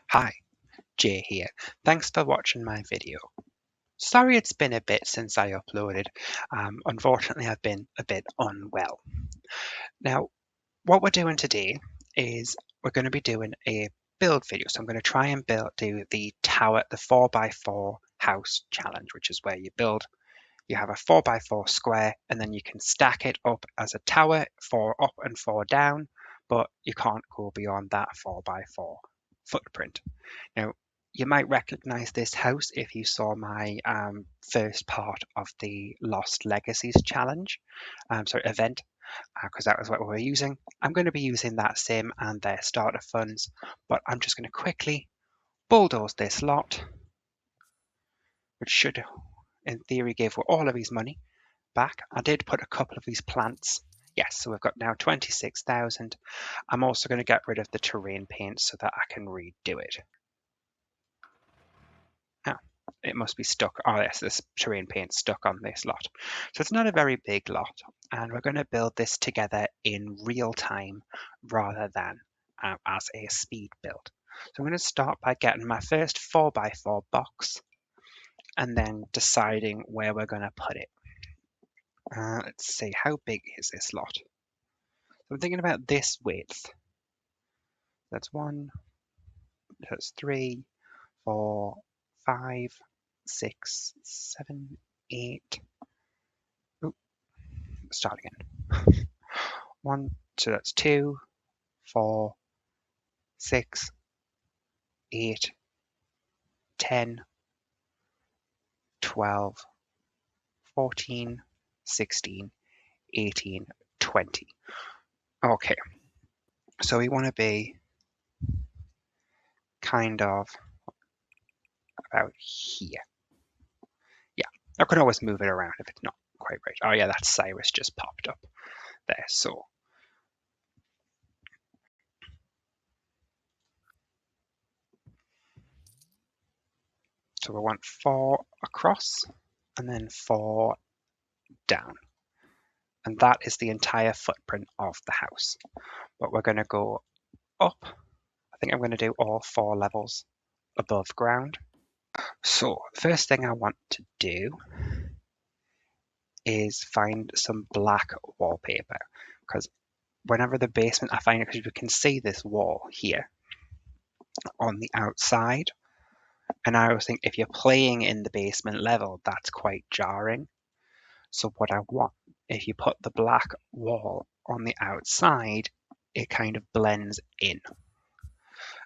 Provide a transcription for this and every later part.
Hi, Jay here. Thanks for watching my video. Sorry it's been a bit since I uploaded. Unfortunately, I've been a bit unwell. Now, what we're doing today is we're going to be doing a build video. So I'm going to try and do the tower, the 4x4 house challenge, which is where you have a 4x4 square and then you can stack it up as a tower, 4 up and 4 down, but you can't go beyond that 4x4 footprint. Now, you might recognize this house if you saw my first part of the Lost Legacies challenge, event, because that was what we were using. I'm going to be using that sim and their starter funds, but I'm just going to quickly bulldoze this lot, which should, in theory, give all of his money back. I did put a couple of these plants. Yes, so we've got now 26,000. I'm also going to get rid of the terrain paint so that I can redo it. It must be stuck. Oh, yes, this terrain paint stuck on this lot. So it's not a very big lot. And we're going to build this together in real time rather than as a speed build. So I'm going to start by getting my first 4x4 box and then deciding where we're going to put it. Let's see, how big is this lot? So I'm thinking about this width. That's 3, 4, 5, 6, 7, 8. Start again. 1, so that's 2, 4, 6, 8, 10, 12, 14, 16, 18, 20. Okay, so we want to be kind of about here. Yeah, I can always move it around if it's not quite right. Oh yeah, that Cyrus just popped up there. So we want 4 across and then 4 down. And that is the entire footprint of the house. But we're going to go up. I think I'm going to do all 4 levels above ground. So first thing I want to do is find some black wallpaper, because whenever the basement, I find it because you can see this wall here on the outside. And I always think if you're playing in the basement level, that's quite jarring. So what I want, if you put the black wall on the outside, it kind of blends in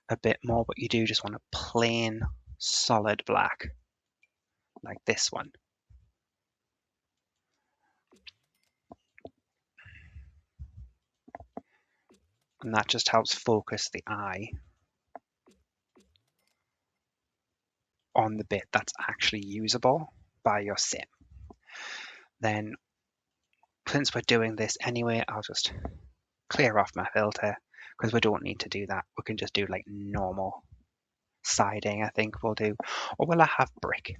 a bit more, but you do just want a plain solid black like this one. And that just helps focus the eye on the bit that's actually usable by your sim. Then, since we're doing this anyway, I'll just clear off my filter because we don't need to do that. We can just do like normal siding, I think we'll do. Or will I have brick?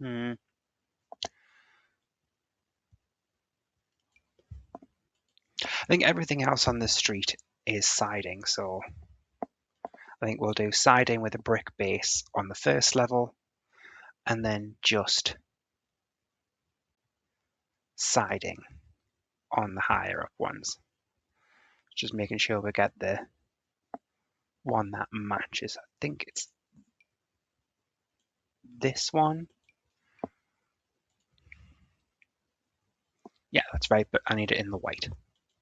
I think everything else on the street is siding, so I think we'll do siding with a brick base on the first level and then just siding on the higher up ones. Just making sure we get the one that matches. I think it's this one. Yeah, that's right, but I need it in the white.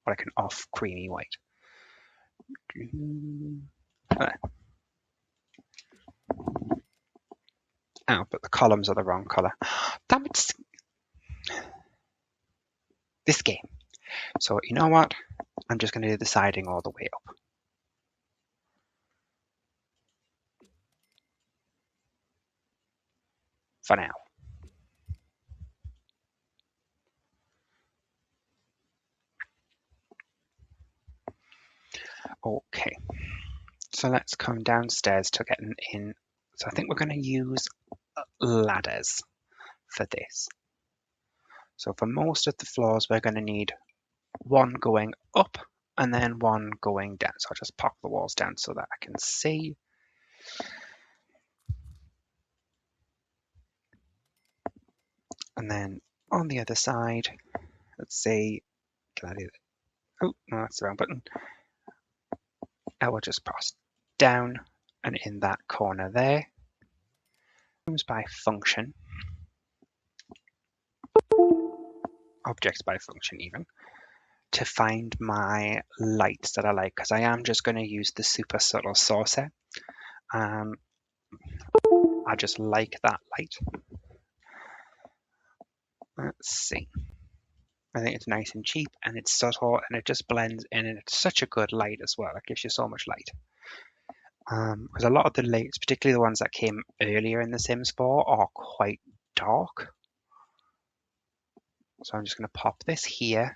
Or like an off creamy white. Oh, but the columns are the wrong color. Damn it. This game. So you know what? I'm just going to do the siding all the way up. For now. Okay. So let's come downstairs to getting in. So I think we're going to use ladders for this. So for most of the floors, we're going to need one going up and then one going down. So I'll just pop the walls down so that I can see. And then on the other side, let's see, can I do that? Oh, no, that's the wrong button. I will just press down and in that corner there. Rooms by function, objects by function even, to find my lights that I like, because I am just going to use the super subtle saucer. I just like that light. Let's see. I think it's nice and cheap and it's subtle and it just blends in and it's such a good light as well. It gives you so much light. Because a lot of the lights, particularly the ones that came earlier in The Sims 4, are quite dark. So I'm just going to pop this here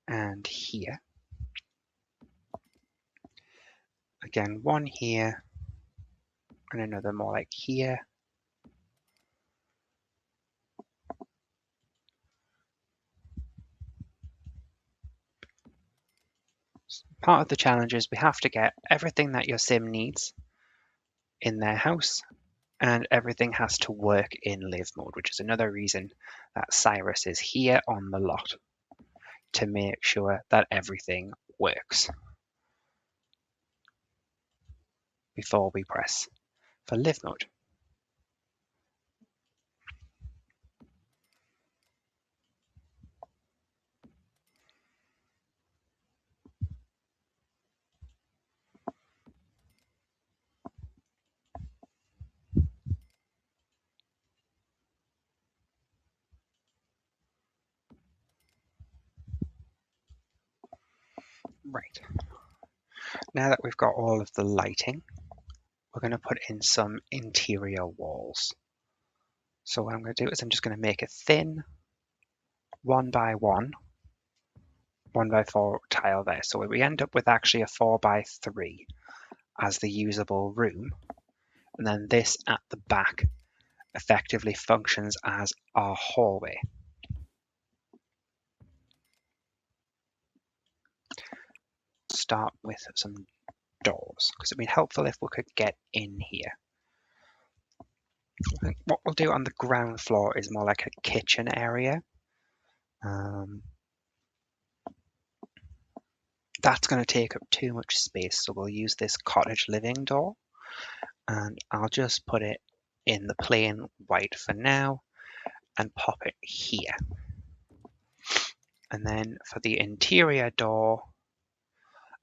and here. Again, one here and another more like here. Part of the challenge is we have to get everything that your sim needs in their house, and everything has to work in live mode, which is another reason that Cyrus is here on the lot, to make sure that everything works before we press for live mode. Right. Now that we've got all of the lighting, we're going to put in some interior walls. So what I'm going to do is I'm just going to make a thin 1x1, 1x4 tile there. So we end up with actually a 4x3 as the usable room. And then this at the back effectively functions as our hallway. Start with some doors, because it'd be helpful if we could get in here. I think what we'll do on the ground floor is more like a kitchen area. That's going to take up too much space, so we'll use this cottage living door, and I'll just put it in the plain white for now and pop it here. And then for the interior door,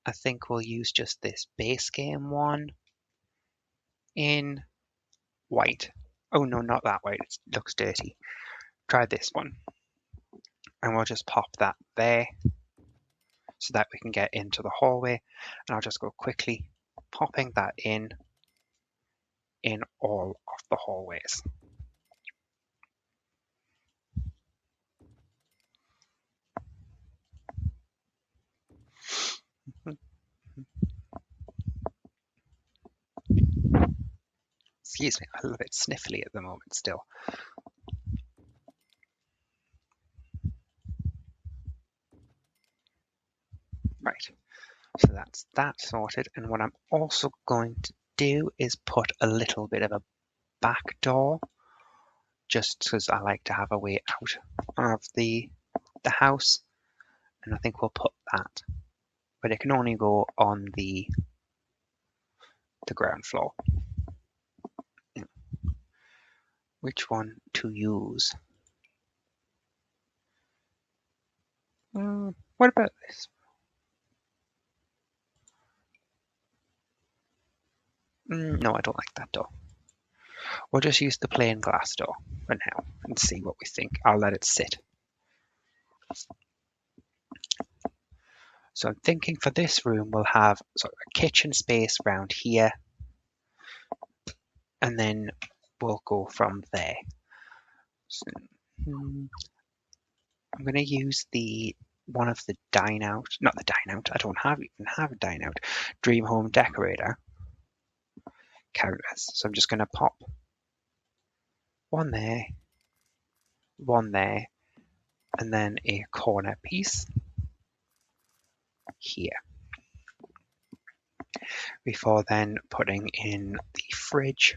I think we'll use just this base game one in white. Oh no, not that white, it looks dirty. Try this one. And we'll just pop that there so that we can get into the hallway. And I'll just go quickly popping that in all of the hallways. Excuse me, I'm a little bit sniffly at the moment still. Right, so that's that sorted. And what I'm also going to do is put a little bit of a back door, just because I like to have a way out of the house. And I think we'll put that, but it can only go on the ground floor. Which one to use? What about this? No, I don't like that door. We'll just use the plain glass door for now and see what we think. I'll let it sit. So I'm thinking for this room we'll have sort of a kitchen space around here, and then we'll go from there. So, I'm going to use one of the dine out, not the dine out, I don't even have a dine out, dream home decorator counters. So I'm just going to pop one there, and then a corner piece. here. Before then putting in the fridge,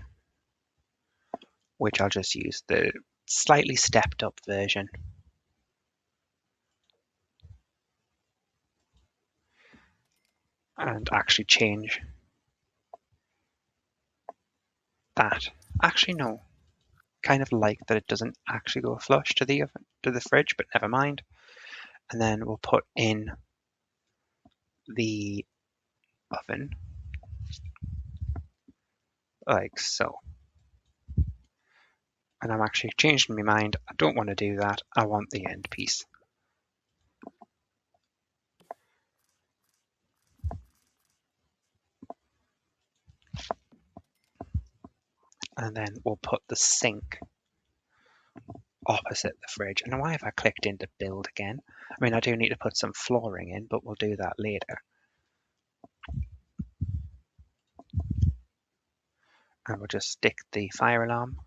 which I'll just use the slightly stepped up version. And actually change that. Actually, no. Kind of like that it doesn't actually go flush to the oven, to the fridge, but never mind. And then we'll put in the oven like so. And I'm actually changing my mind. I don't want to do that. I want the end piece. And then we'll put the sink opposite the fridge. And why have I clicked into build again? I mean, I do need to put some flooring in, but we'll do that later. And we'll just stick the fire alarm.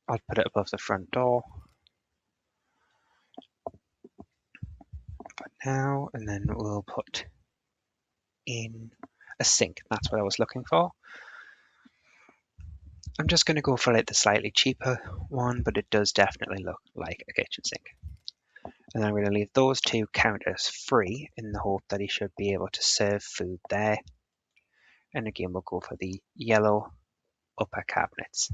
I'll put it above the front door for now, and then we'll put in a sink. That's what I was looking for. I'm just going to go for like the slightly cheaper one, but it does definitely look like a kitchen sink. And then I'm going to leave those two counters free in the hope that he should be able to serve food there. And again, we'll go for the yellow upper cabinets.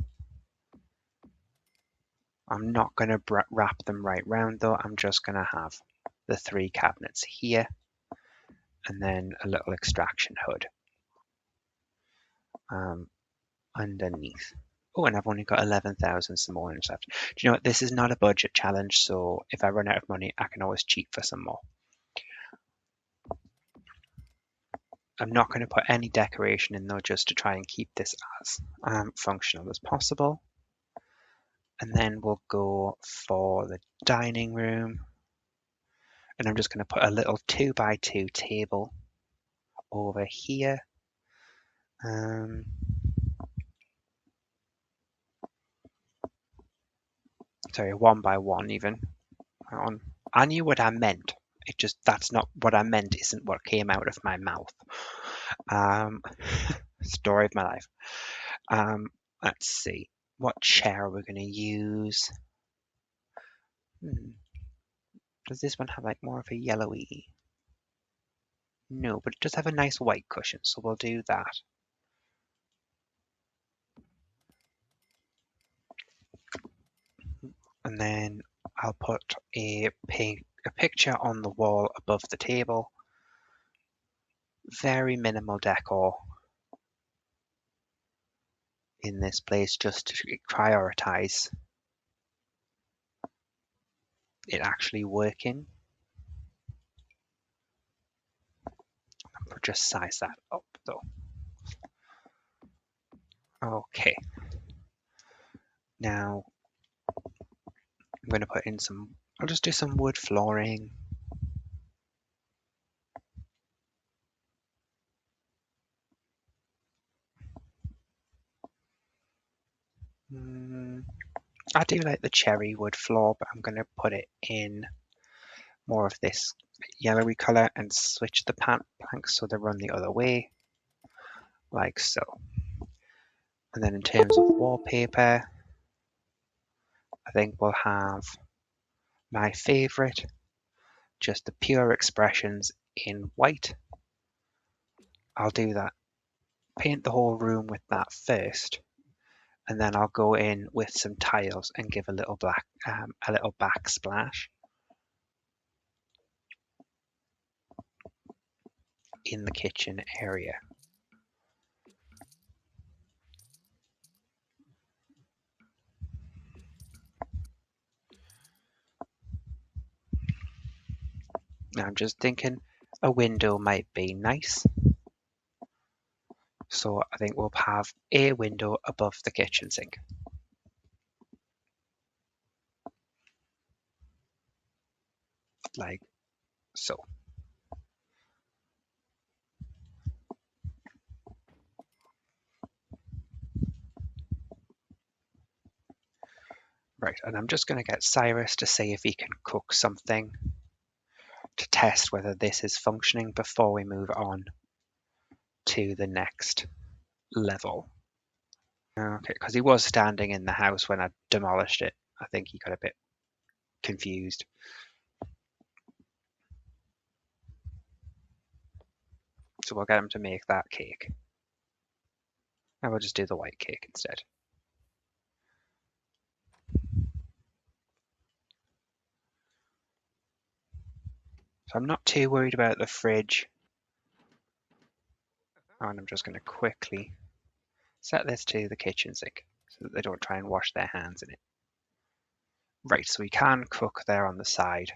I'm not going to wrap them right round though. I'm just going to have the three cabinets here and then a little extraction hood underneath. Oh, and I've only got 11,000 simoleons left. Do you know what? This is not a budget challenge, so if I run out of money, I can always cheat for some more. I'm not going to put any decoration in though, just to try and keep this as functional as possible. And then we'll go for the dining room. And I'm just going to put a little 2x2 table over here. Sorry, 1x1 even. I knew what I meant. It just, that's not what I meant, isn't what came out of my mouth. Story of my life. Let's see. What chair are we going to use? Does this one have like more of a yellowy? No, but it does have a nice white cushion, so we'll do that. And then I'll put a picture on the wall above the table. Very minimal decor in this place, just to prioritize it actually working. I'll just size that up though. Okay. Now I'm going to put in some, I'll just do some wood flooring. I do like the cherry wood floor, but I'm going to put it in more of this yellowy color and switch the planks so they run the other way, like so. And then in terms of wallpaper, I think we'll have my favorite, just the pure expressions in white. I'll do that, paint the whole room with that first, and then I'll go in with some tiles and give a little a little backsplash in the kitchen area. Now I'm just thinking a window might be nice. So I think we'll have a window above the kitchen sink. Like so. Right, and I'm just going to get Cyrus to see if he can cook something to test whether this is functioning before we move on to the next level. Okay, because he was standing in the house when I demolished it. I think he got a bit confused. So we'll get him to make that cake. And we'll just do the white cake instead. So I'm not too worried about the fridge. And I'm just going to quickly set this to the kitchen sink so that they don't try and wash their hands in it. Right, so we can cook there on the side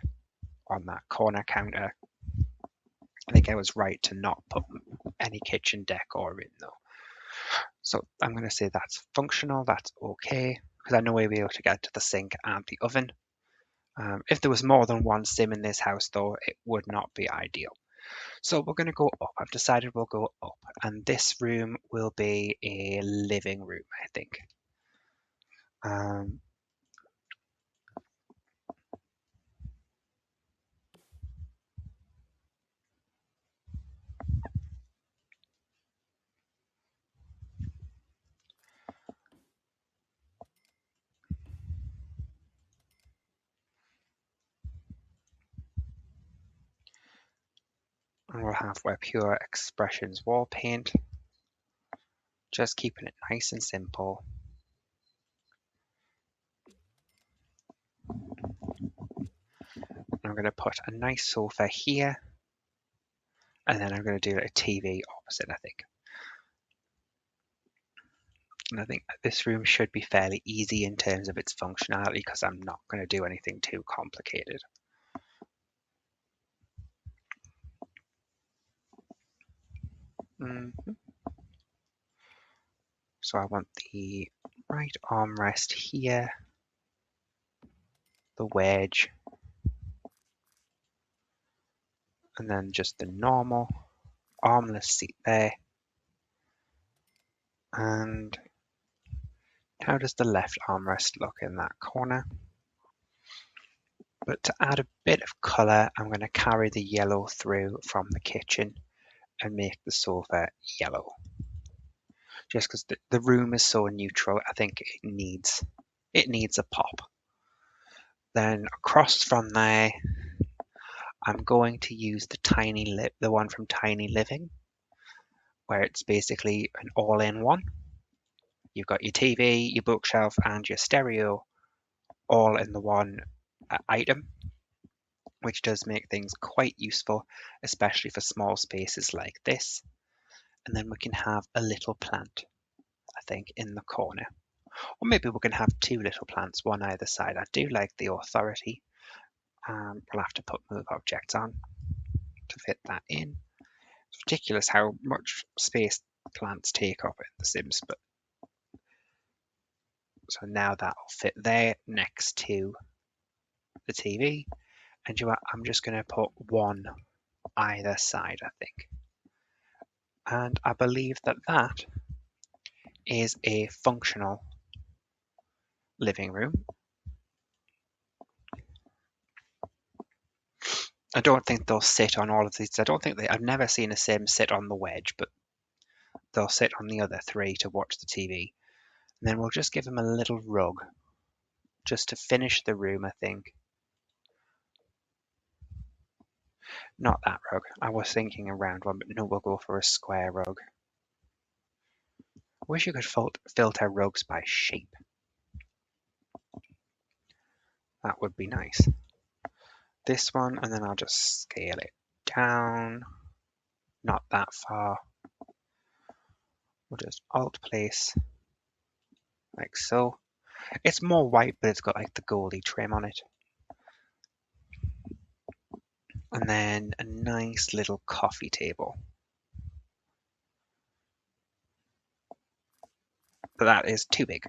on that corner counter. I think I was right to not put any kitchen decor in though. So I'm going to say that's functional, that's okay, because I know we'll be able to get to the sink and the oven. If there was more than one sim in this house though, it would not be ideal. So we're going to go up. I've decided we'll go up, and this room will be a living room, I think. And we'll have our Pure Expressions wall paint, just keeping it nice and simple. I'm going to put a nice sofa here, and then I'm going to do a TV opposite, I think. And I think this room should be fairly easy in terms of its functionality because I'm not going to do anything too complicated. So I want the right armrest here, the wedge, and then just the normal armless seat there. And how does the left armrest look in that corner? But to add a bit of colour, I'm going to carry the yellow through from the kitchen and make the sofa yellow. Just because the room is so neutral, I think it needs a pop. Then across from there, I'm going to use the one from Tiny Living, where it's basically an all-in-one. You've got your TV, your bookshelf, and your stereo all in the one item, which does make things quite useful, especially for small spaces like this. And then we can have a little plant, I think, in the corner. Or maybe we can have two little plants, one either side. I do like the authority. We'll have to put move objects on to fit that in. It's ridiculous how much space plants take up in The Sims, but so now that'll fit there next to the TV. And I'm just going to put one either side, I think. And I believe that that is a functional living room. I don't think they'll sit on all of these. I've never seen a sim sit on the wedge, but they'll sit on the other three to watch the TV. And then we'll just give them a little rug just to finish the room, I think. Not that rug. I was thinking a round one, but no, we'll go for a square rug. I wish you could filter rugs by shape. That would be nice. This one, and then I'll just scale it down. Not that far. We'll just alt place like so. It's more white, but it's got like the goldy trim on it. And then a nice little coffee table. But that is too big.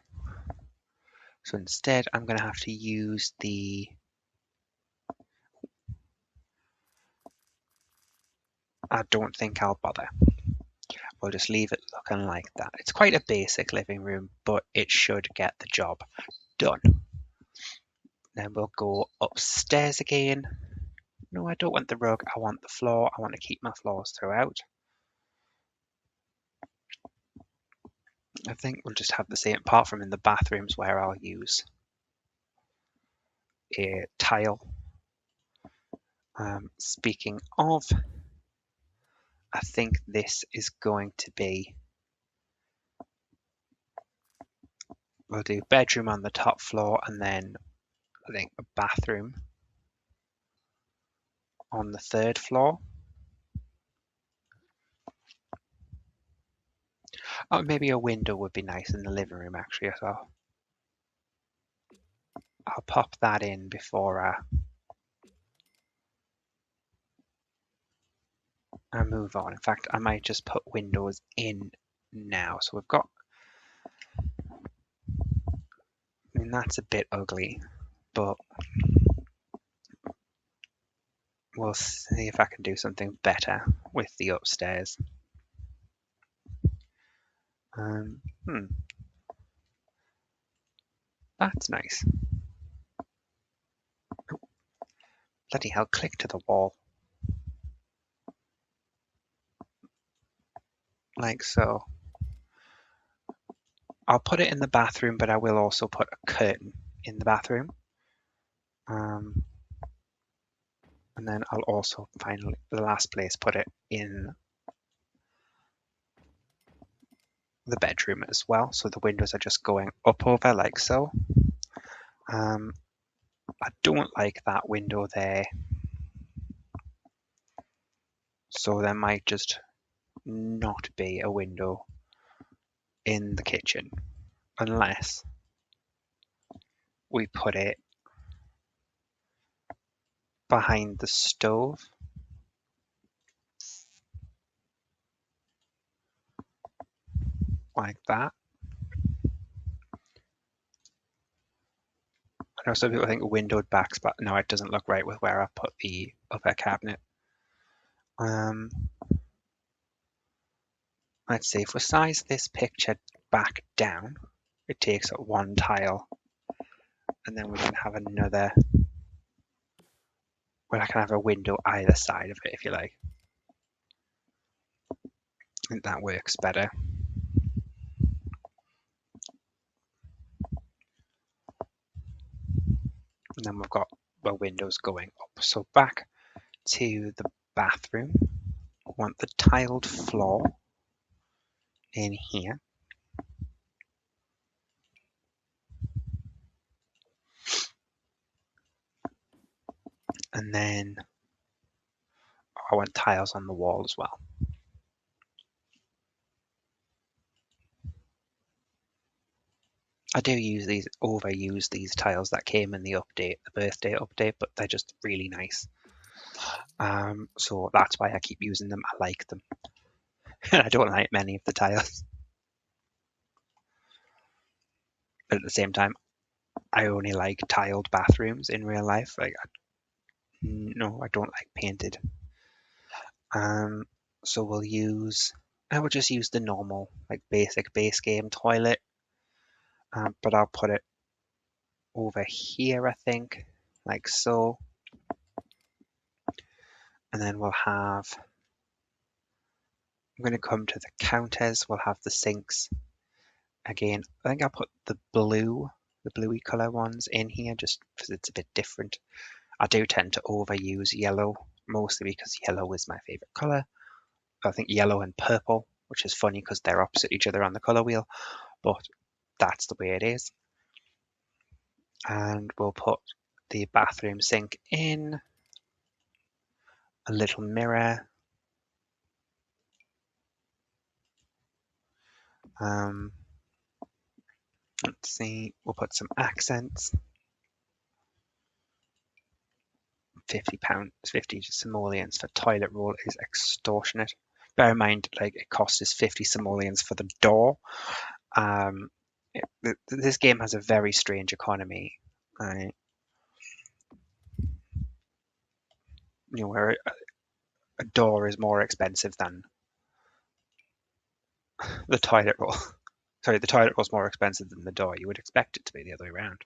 So instead, I'm going to have to use I don't think I'll bother. We'll just leave it looking like that. It's quite a basic living room, but it should get the job done. Then we'll go upstairs again. No, I don't want the rug. I want the floor. I want to keep my floors throughout. I think we'll just have the same, apart from in the bathrooms where I'll use a tile. Speaking of, I think this is going to be, we'll do bedroom on the top floor and then I think a bathroom on the third floor. Oh, maybe a window would be nice in the living room actually as well. I'll pop that in before I move on. In fact, I might just put windows in now. So we've got, I mean, that's a bit ugly, but we'll see if I can do something better with the upstairs. That's nice. Bloody hell, click to the wall. Like so. I'll put it in the bathroom, but I will also put a curtain in the bathroom. And then I'll also finally, the last place, put it in the bedroom as well. So the windows are just going up over like so. I don't like that window there. So there might just not be a window in the kitchen unless we put it behind the stove like that. I know some people think windowed backs, but no, it doesn't look right with where I put the upper cabinet. Let's see, if we size this picture back down, it takes up one tile, and then we can have another, well, I can have a window either side of it if you like. I think that works better. And then we've got the windows going up. So back to the bathroom. We want the tiled floor in here. And then I want tiles on the wall as well. I do overuse these tiles that came in the update, the birthday update, but they're just really nice. So that's why I keep using them. I like them. I don't like many of the tiles. But at the same time, I only like tiled bathrooms in real life. No, I don't like painted. So I will just use the normal, like basic base game toilet. But I'll put it over here, I think, like so. And then we'll have, I'm going to come to the counters. We'll have the sinks. Again, I think I'll put the bluey color ones in here just because it's a bit different. I do tend to overuse yellow, mostly because yellow is my favorite color. I think yellow and purple, which is funny because they're opposite each other on the color wheel, but that's the way it is. And we'll put the bathroom sink in, a little mirror. Let's see, we'll put some accents. £50, 50 simoleons for toilet roll is extortionate. Bear in mind, like it costs us 50 simoleons for the door. This game has a very strange economy. Where a door is more expensive than the toilet roll. Sorry, the toilet roll is more expensive than the door. You would expect it to be the other way around.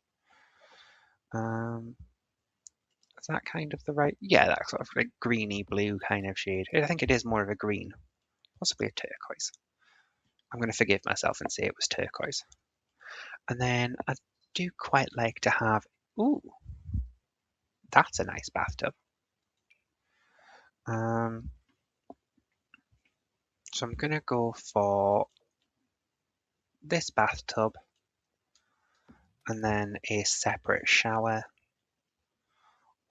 Is that kind of the right? Yeah, that sort of like greeny blue kind of shade. I think it is more of a green, possibly a turquoise. I'm going to forgive myself and say it was turquoise. And then I do quite like to have, ooh, that's a nice bathtub. So I'm going to go for this bathtub and then a separate shower.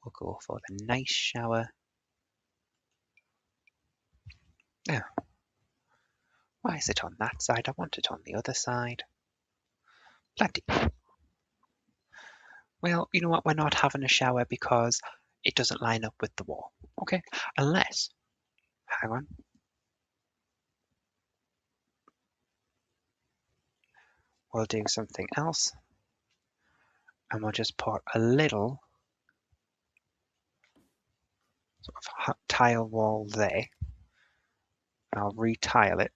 We'll go for the nice shower. Yeah. Why is it on that side? I want it on the other side. Plenty. Well, you know what? We're not having a shower because it doesn't line up with the wall. Okay? Unless, hang on. We'll do something else. And we'll just put a little sort of tile wall there. I'll retile it.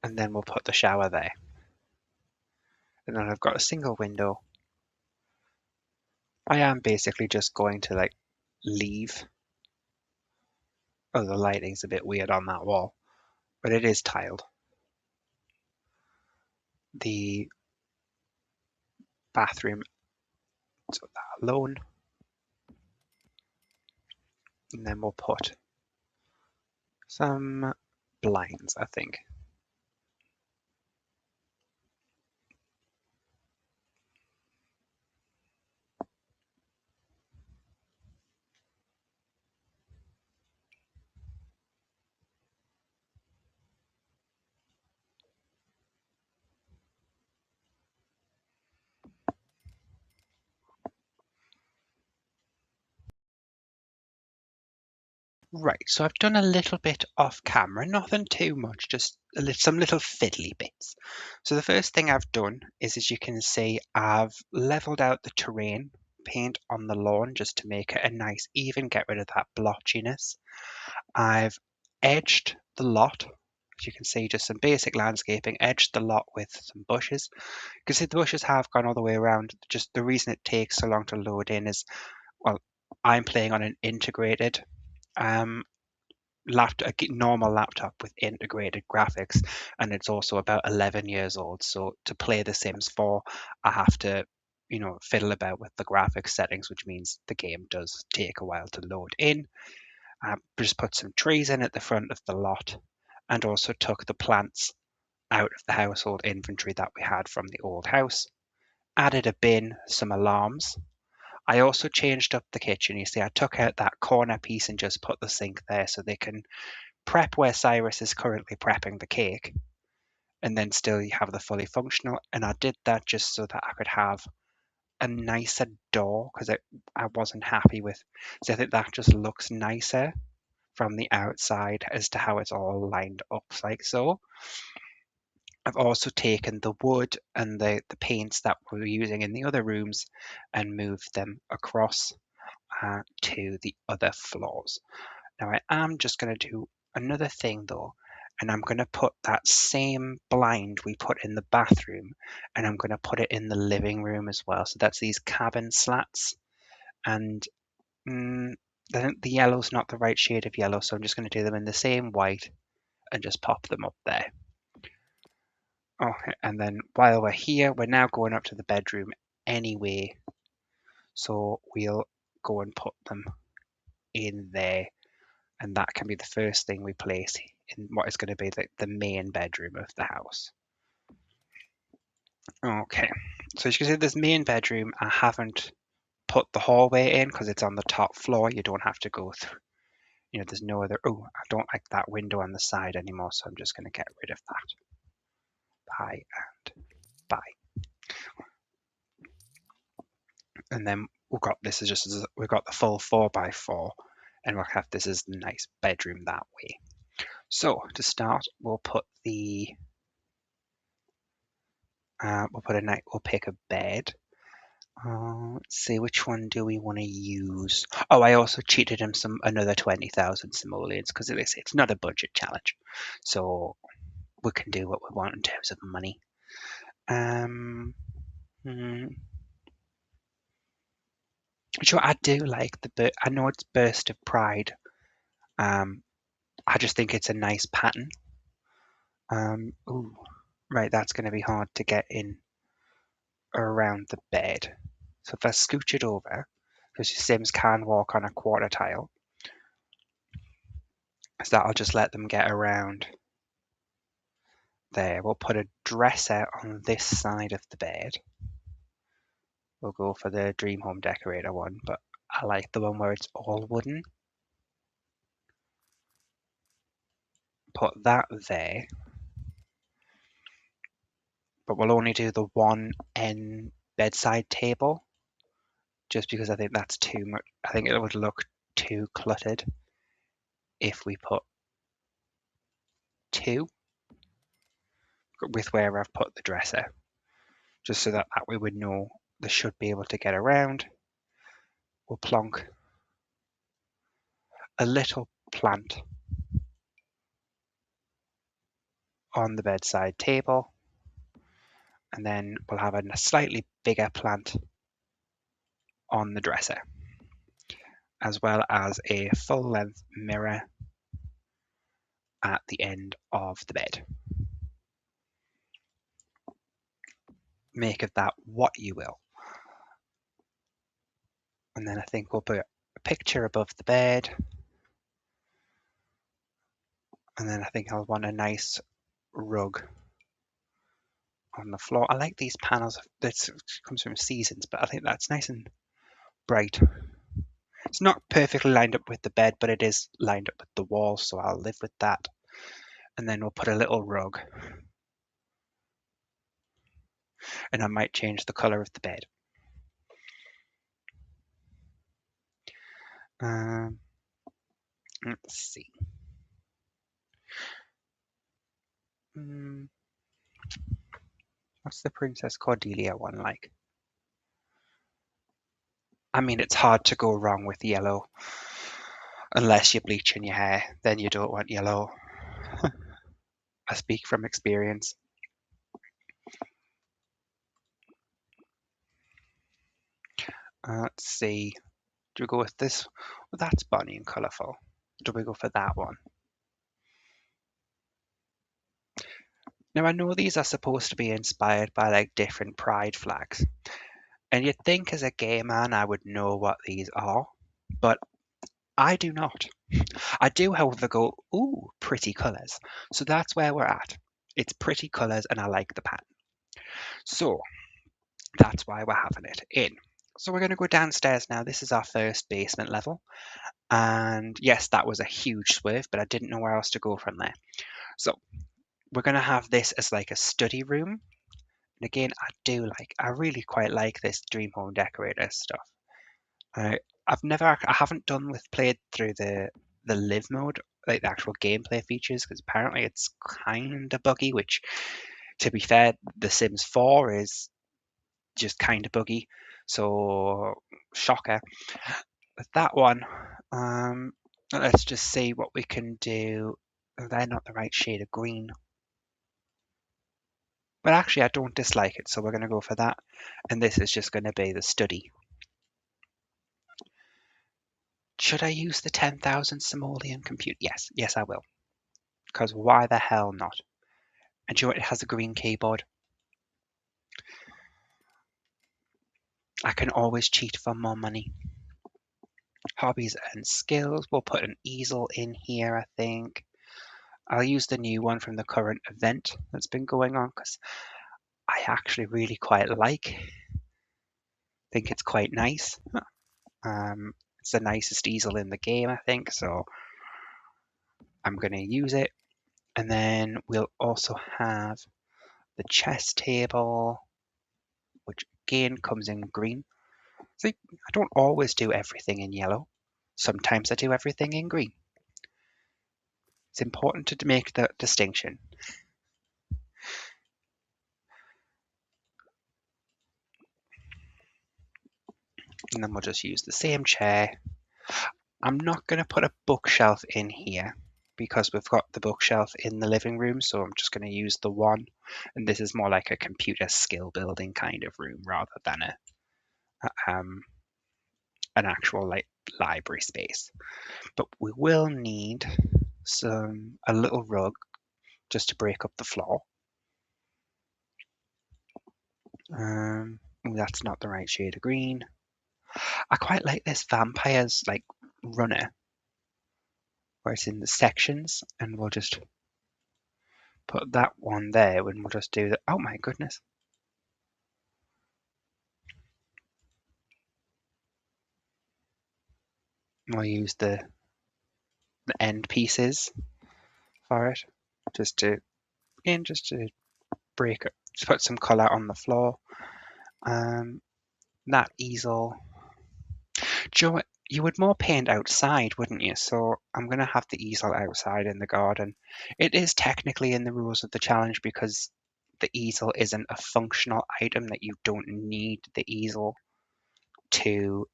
And then we'll put the shower there. And then I've got a single window. I am basically just going to like leave. Oh, the lighting's a bit weird on that wall, but it is tiled. The bathroom, so that alone. And then we'll put some blinds, I think. Right, so I've done a little bit off camera, nothing too much, just some little fiddly bits. So the first thing I've done is, as you can see, I've leveled out the terrain paint on the lawn just to make it a nice even, get rid of that blotchiness. I've edged the lot, as you can see, just some basic landscaping, edged the lot with some bushes. You can see the bushes have gone all the way around. Just the reason it takes so long to load in is, well, I'm playing on an integrated laptop, a normal laptop with integrated graphics, and it's also about 11 years old. So to play The Sims 4, I have to, fiddle about with the graphics settings, which means the game does take a while to load in. Just put some trees in at the front of the lot, and also took the plants out of the household inventory that we had from the old house. Added a bin, some alarms. I also changed up the kitchen. You see, I took out that corner piece and just put the sink there so they can prep where Cyrus is currently prepping the cake, and then still you have the fully functional. And I did that just so that I could have a nicer door because I wasn't happy with. So I think that just looks nicer from the outside as to how it's all lined up like so. I've also taken the wood and the paints that we were using in the other rooms and moved them across to the other floors. Now I am just going to do another thing though, and I'm going to put that same blind we put in the bathroom, and I'm going to put it in the living room as well. So that's these cabin slats, and I think the yellow's not the right shade of yellow, so I'm just going to do them in the same white and just pop them up there. Okay, and then while we're here, we're now going up to the bedroom anyway, so we'll go and put them in there, and that can be the first thing we place in what is going to be the main bedroom of the house. Okay, so as you can see, this main bedroom, I haven't put the hallway in because it's on the top floor. You don't have to go through, there's no other, I don't like that window on the side anymore, so I'm just going to get rid of that. Bye and bye. And then we've got we've got the full 4x4, and we'll have this as a nice bedroom that way. So to start, we'll put we'll pick a bed. Let's see, which one do we want to use? Oh, I also cheated him another 20,000 simoleons because it's not a budget challenge. So we can do what we want in terms of money. Um, mm, sure, I do like I know it's Burst of Pride. Um, I just think it's a nice pattern. Ooh, right, that's going to be hard to get in around the bed. So if I scooch it over, because your Sims can walk on a quarter tile, so that'll just let them get around there. We'll put a dresser on this side of the bed. We'll go for the Dream Home Decorator one, but I like the one where it's all wooden. Put that there, but we'll only do the one end bedside table, just because I think that's too much. I think it would look too cluttered if we put two with where I've put the dresser, just so that we would know they should be able to get around. We'll plonk a little plant on the bedside table, and then we'll have a slightly bigger plant on the dresser, as well as a full-length mirror at the end of the bed. Make of that what you will. And then I think we'll put a picture above the bed. And then I think I'll want a nice rug on the floor. I like these panels. This comes from Seasons, but I think that's nice and bright. It's not perfectly lined up with the bed, but it is lined up with the wall, so I'll live with that. And then we'll put a little rug. And I might change the color of the bed. Let's see. What's the Princess Cordelia one like? I mean, it's hard to go wrong with yellow. Unless you're bleaching your hair, then you don't want yellow. I speak from experience. Let's see. Do we go with this? Well, that's bunny and colourful. Do we go for that one? Now, I know these are supposed to be inspired by like different pride flags. And you'd think as a gay man I would know what these are, but I do not. I do, however, go, ooh, pretty colours. So that's where we're at. It's pretty colours and I like the pattern. So that's why we're having it in. So we're going to go downstairs now. This is our first basement level. And yes, that was a huge swerve, but I didn't know where else to go from there. So we're going to have this as like a study room. And again, I really quite like this Dream Home Decorator stuff. I haven't played through the live mode, like the actual gameplay features, because apparently it's kind of buggy, which, to be fair, The Sims 4 is just kind of buggy. So, shocker. With that one, let's just see what we can do. They're not the right shade of green. But actually, I don't dislike it, so we're going to go for that. And this is just going to be the study. Should I use the 10,000 simoleon compute? Yes, I will. Because why the hell not? And do you know what? It has a green keyboard. I can always cheat for more money. Hobbies and skills. We'll put an easel in here, I think. I'll use the new one from the current event that's been going on because I actually really quite think it's quite nice. It's the nicest easel in the game, I think, so I'm going to use it. And then we'll also have the chess table, which again comes in green. See, I don't always do everything in yellow. Sometimes I do everything in green. It's important to make the distinction. And then we'll just use the same chair. I'm not going to put a bookshelf in here because we've got the bookshelf in the living room, so I'm just going to use the one. And this is more like a computer skill building kind of room rather than an actual like library space. But we will need a little rug just to break up the floor. That's not the right shade of green. I quite like this vampires like runner where it's in the sections, and we'll just put that one there and we'll just do that. Oh my goodness. We'll use the end pieces for it just to break it, just put some color on the floor. That easel. Joe, you would more paint outside, wouldn't you? So I'm going to have the easel outside in the garden. It is technically in the rules of the challenge because the easel isn't a functional item that you don't need the easel to,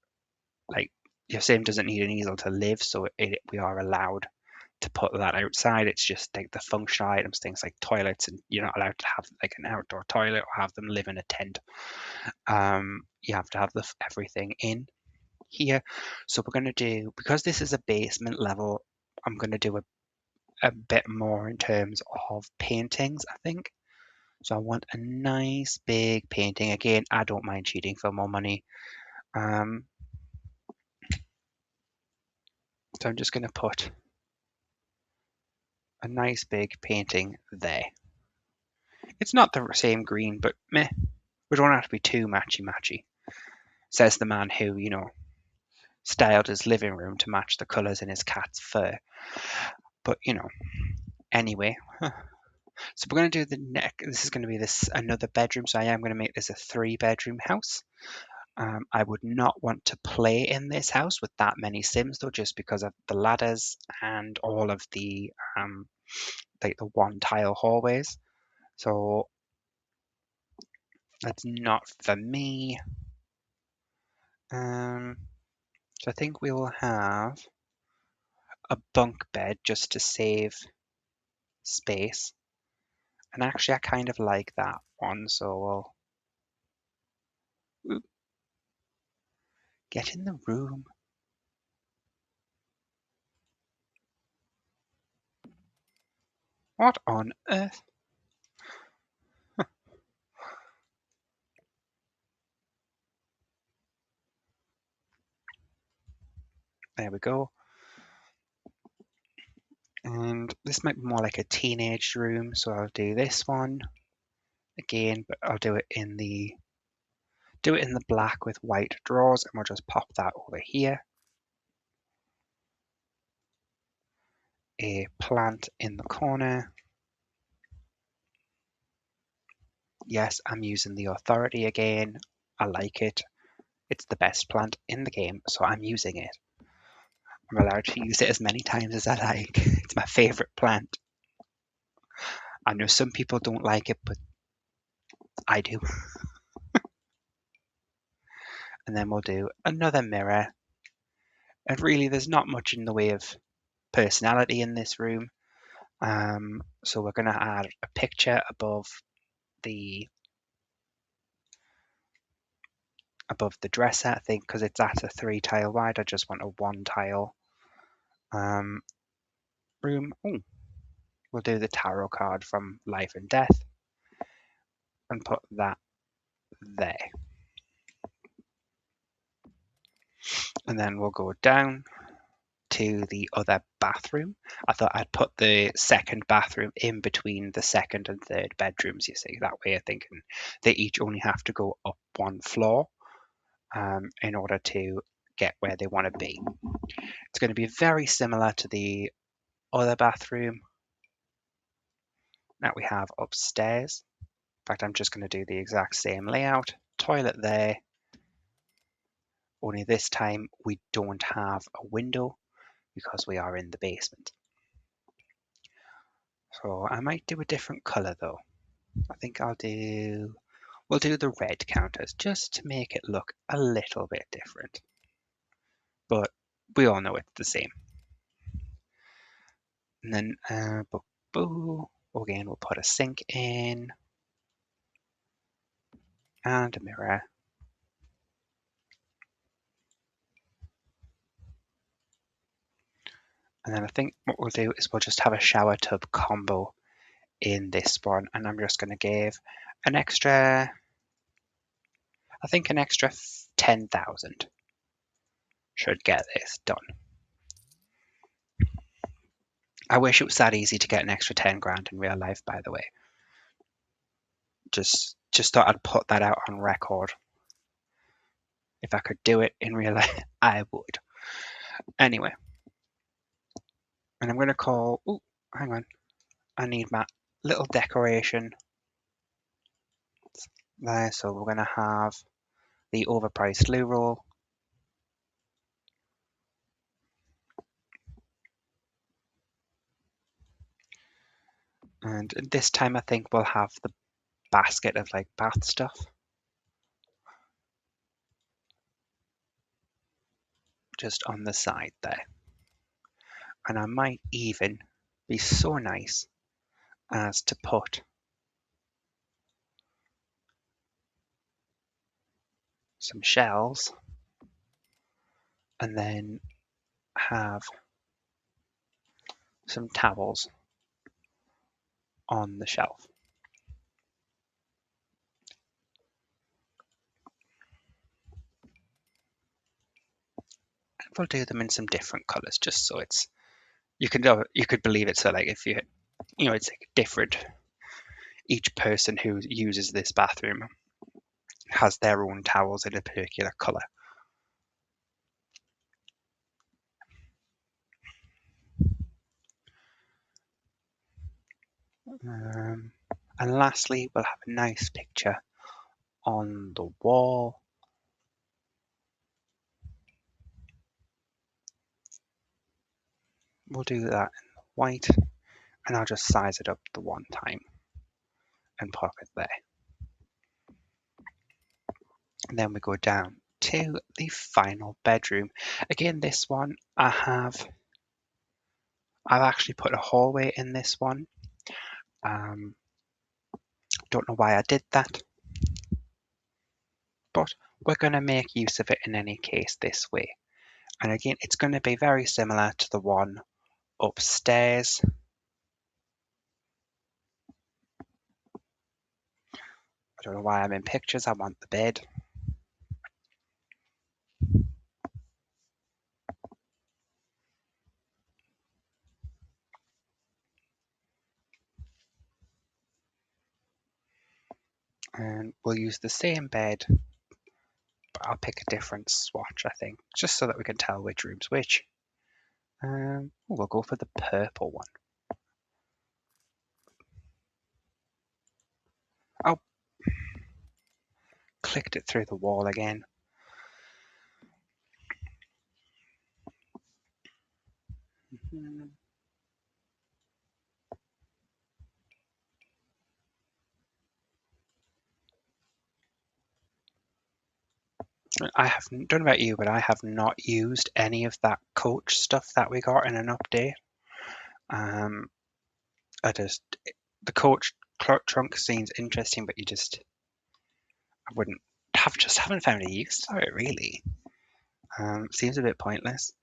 like, your sim doesn't need an easel to live, so we are allowed to put that outside. It's just like the functional items, things like toilets, and you're not allowed to have like an outdoor toilet or have them live in a tent. You have to have everything in here. So we're going to do, because this is a basement level, I'm going to do a bit more in terms of paintings, I think. So I want a nice big painting. Again, I don't mind cheating for more money. So I'm just going to put a nice big painting there. It's not the same green, but meh. We don't have to be too matchy-matchy, says the man who, styled his living room to match the colours in his cat's fur. But, anyway. So we're going to do the next. This is going to be another bedroom. So I am going to make this a 3-bedroom house. I would not want to play in this house with that many Sims though, just because of the ladders and all of the like the one tile hallways. So that's not for me. So I think we will have a bunk bed just to save space. And actually, I kind of like that one, so we'll get in the room. What on earth? There we go. And this might be more like a teenage room, so I'll do this one again, but I'll do it in the black with white drawers, and we'll just pop that over here. A plant in the corner. Yes, I'm using the authority again. I like it. It's the best plant in the game, so I'm using it. I'm allowed to use it as many times as I like. It's my favorite plant. I know some people don't like it, but I do. And then we'll do another mirror. And really, there's not much in the way of personality in this room. So we're going to add a picture above the dresser, I think, because it's at a 3-tile wide. I just want a 1-tile room. Ooh, we'll do the tarot card from Life and Death and put that there. And then we'll go down to the other bathroom. I thought I'd put the second bathroom in between the second and third bedrooms, you see. That way I think they each only have to go up 1 floor in order to get where they want to be. It's going to be very similar to the other bathroom that we have upstairs. In fact, I'm just going to do the exact same layout. Toilet there. Only this time we don't have a window because we are in the basement. So I might do a different color though. I think we'll do the red counters just to make it look a little bit different. But we all know it's the same. And then again, we'll put a sink in and a mirror. And then I think what we'll do is we'll just have a shower tub combo in this one. And I'm just going to give an extra, I think an extra 10,000 should get this done. I wish it was that easy to get an extra 10 grand in real life, by the way. Just thought I'd put that out on record. If I could do it in real life, I would. Anyway, and I'm going to call, oh, hang on. I need my little decoration there. So we're going to have the overpriced loo roll. And this time I think we'll have the basket of like bath stuff. Just on the side there. And I might even be so nice as to put some shells and then have some towels on the shelf. And we'll do them in some different colors just so it's you could believe it. So like if it's like different. Each person who uses this bathroom has their own towels in a particular color. And lastly, we'll have a nice picture on the wall. We'll do that in white, and I'll just size it up the one time and pop it there. And then we go down to the final bedroom. Again, this one I've actually put a hallway in this one. Don't know why I did that, but we're going to make use of it in any case this way. And again, it's going to be very similar to the one upstairs. I don't know why I'm in pictures. I want the bed. And we'll use the same bed, but I'll pick a different swatch, I think, just so that we can tell which room's which. We'll go for the purple one. Oh, clicked it through the wall again. Don't know about you, but I have not used any of that coach stuff that we got in an update. The coach trunk seems interesting, but I wouldn't haven't found a use for it really. Seems a bit pointless.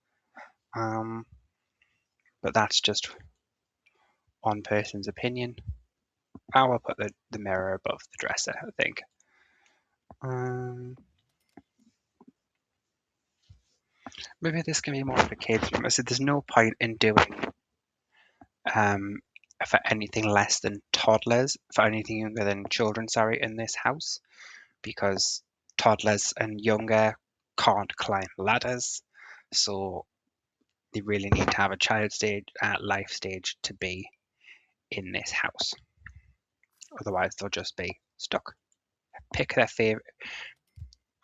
But that's just one person's opinion. I will put the mirror above the dresser, I think. Maybe this can be more for kids. I said there's no point in doing for anything less than toddlers, for anything younger than children, in this house, because toddlers and younger can't climb ladders, so they really need to have a child stage, life stage to be in this house. Otherwise, they'll just be stuck. Pick their favorite.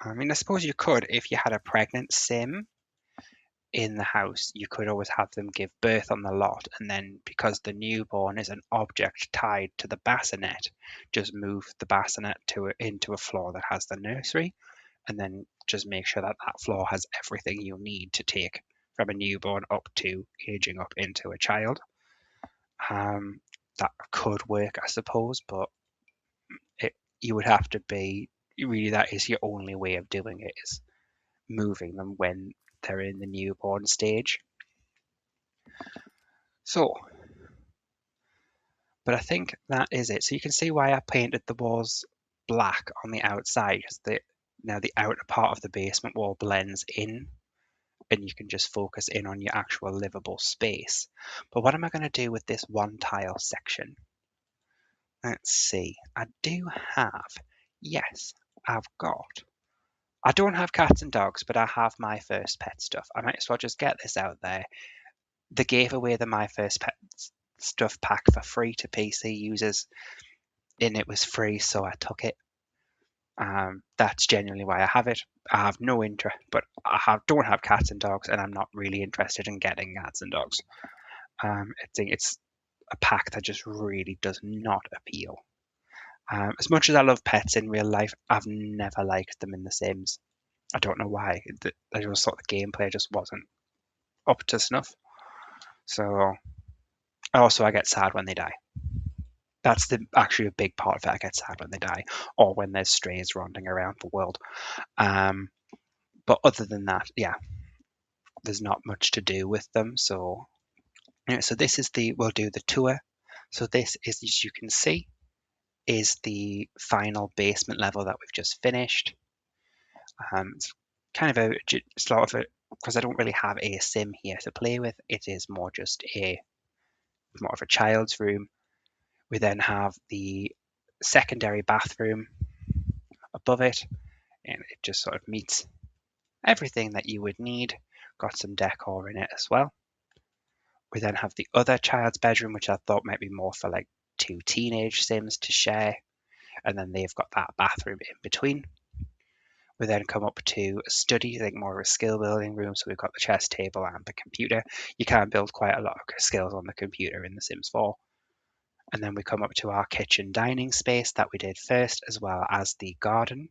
I mean, I suppose you could, if you had a pregnant sim in the house, you could always have them give birth on the lot, and then because the newborn is an object tied to the bassinet, just move the bassinet into a floor that has the nursery, and then just make sure that that floor has everything you need to take from a newborn up to aging up into a child. that could work, I suppose, but you would have to be really, that is your only way of doing it, is moving them when they're in the newborn stage. So, but I think that is it. So you can see why I painted the walls black on the outside, because now the outer part of the basement wall blends in, and you can just focus in on your actual livable space. But what am I going to do with this one tile section? Let's see. Yes, I don't have cats and dogs, but I have My First Pet stuff. I might as well just get this out there. They gave away the My First Pet stuff pack for free to PC users, and it was free, so I took it. That's genuinely why I have it. I have no interest, but don't have cats and dogs, and I'm not really interested in getting cats and dogs. I think it's a pack that just really does not appeal. As much as I love pets in real life, I've never liked them in The Sims. I don't know why. I just thought the gameplay just wasn't up to snuff. So also I get sad when they die. That's actually a big part of it. I get sad when they die, or when there's strays wandering around the world. But other than that, yeah, there's not much to do with them. So yeah, so this is we'll do the tour. So this is, as you can see, is the final basement level that we've just finished. It's kind of a sort of a, because I don't really have a sim here to play with. It is more just more of a child's room. We then have the secondary bathroom above it, and it just sort of meets everything that you would need. Got some decor in it as well. We then have the other child's bedroom, which I thought might be more for like two teenage sims to share, and then they've got that bathroom in between. We then come up to a study, like more of a skill building room. So we've got the chess table and the computer. You can build quite a lot of skills on the computer in The Sims 4. And then we come up to our kitchen dining space that we did first, as well as the garden.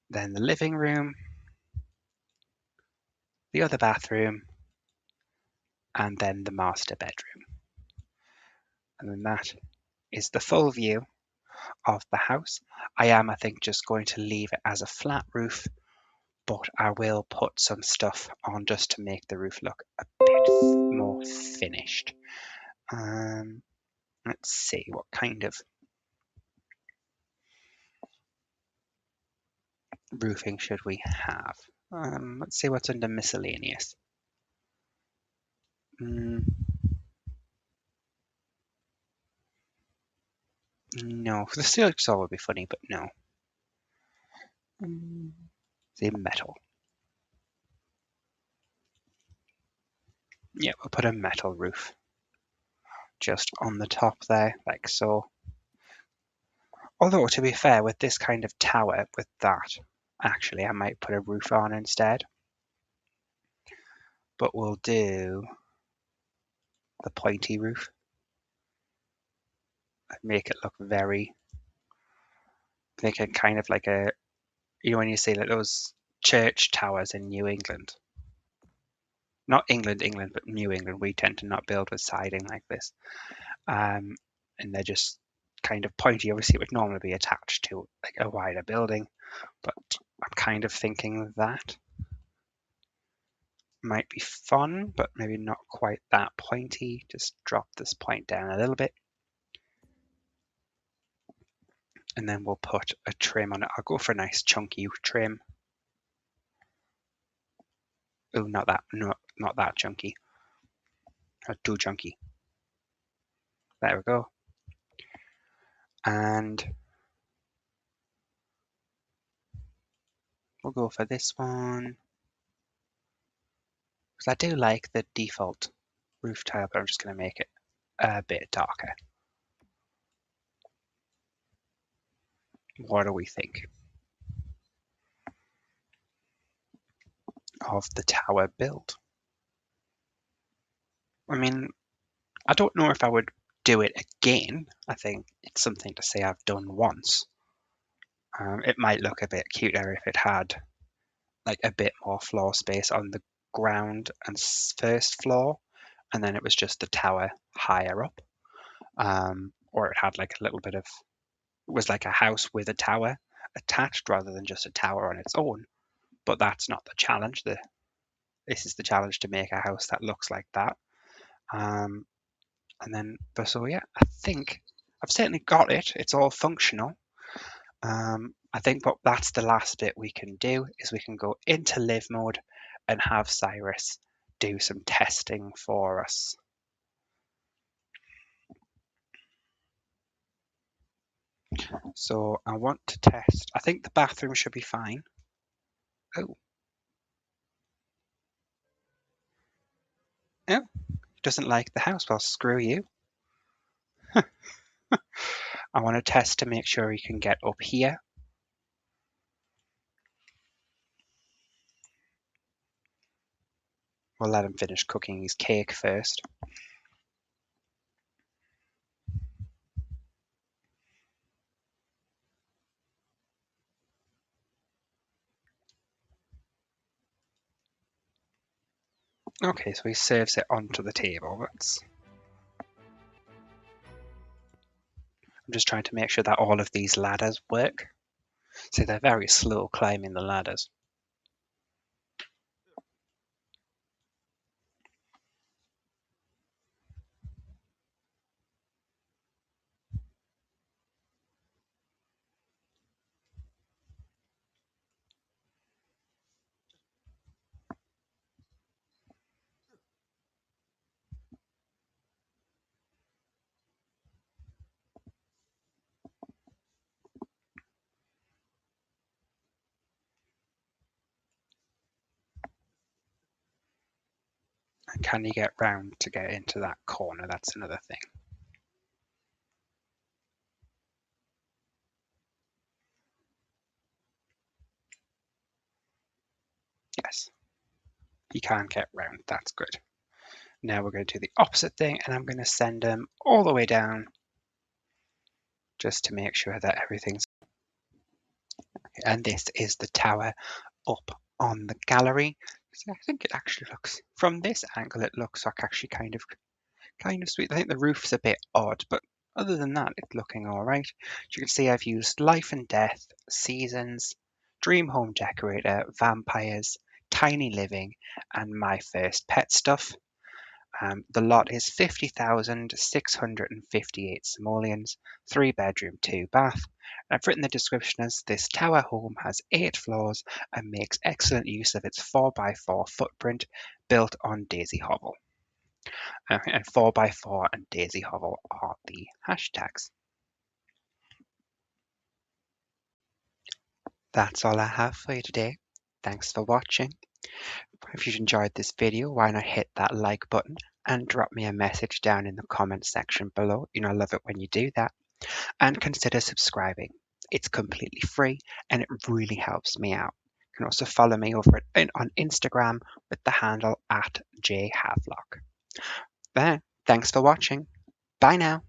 Then the living room, the other bathroom, and then the master bedroom. And then that is the full view of the house. I think, just going to leave it as a flat roof, but I will put some stuff on just to make the roof look a bit more finished. Let's see, what kind of roofing should we have? Let's see what's under miscellaneous. No, the steel saw would be funny, but no. The metal. Yeah, we'll put a metal roof just on the top there, like so. Although, to be fair, with this kind of tower, with that, actually, I might put a roof on instead. But we'll do the pointy roof and make it look make it kind of like when you see like those church towers in New England. Not England, but New England. We tend to not build with siding like this. And they're just kind of pointy. Obviously, it would normally be attached to like a wider building, but I'm kind of thinking that might be fun, but maybe not quite that pointy. Just drop this point down a little bit. And then we'll put a trim on it. I'll go for a nice chunky trim. Oh, not that chunky. Too chunky. There we go. And we'll go for this one, because I do like the default roof tile, but I'm just going to make it a bit darker. What do we think of the tower build? I mean, I don't know if I would do it again. I think it's something to say I've done once. It might look a bit cuter if it had like a bit more floor space on the ground and first floor, and then it was just the tower higher up, or it had like a little bit of, it was like a house with a tower attached rather than just a tower on its own. But that's not the challenge. This is the challenge, to make a house that looks like that. Um, and then, but so yeah, I think I've certainly got it. It's all functional. I think, but that's the last bit we can do is we can go into live mode and have Cyrus do some testing for us. So I want to test. I think the bathroom should be fine. Oh, no, he doesn't like the house. Well, screw you. I want to test to make sure he can get up here. We'll let him finish cooking his cake first. Okay, so he serves it onto the table. I'm just trying to make sure that all of these ladders work. So they're very slow climbing the ladders. And can you get round to get into that corner? That's another thing. Yes, he can get round. That's good. Now we're going to do the opposite thing, and I'm going to send him all the way down just to make sure that everything's. And this is the tower up on the gallery. So I think it actually looks, from this angle, it looks like actually kind of sweet. I think the roof's a bit odd, but other than that, it's looking all right. As you can see, I've used Life and Death, Seasons, Dream Home Decorator, Vampires, Tiny Living, and My First Pet stuff. The lot is 50,658 simoleons, 3 bedroom, 2 bath. I've written the description as this tower home has 8 floors and makes excellent use of its 4x4 footprint built on Daisy Hovel. And 4x4 and Daisy Hovel are the hashtags. That's all I have for you today. Thanks for watching. If you enjoyed this video, why not hit that like button and drop me a message down in the comment section below. I love it when you do that. And consider subscribing. It's completely free and it really helps me out. You can also follow me over on Instagram with the handle @jhavlock. There. Thanks for watching. Bye now.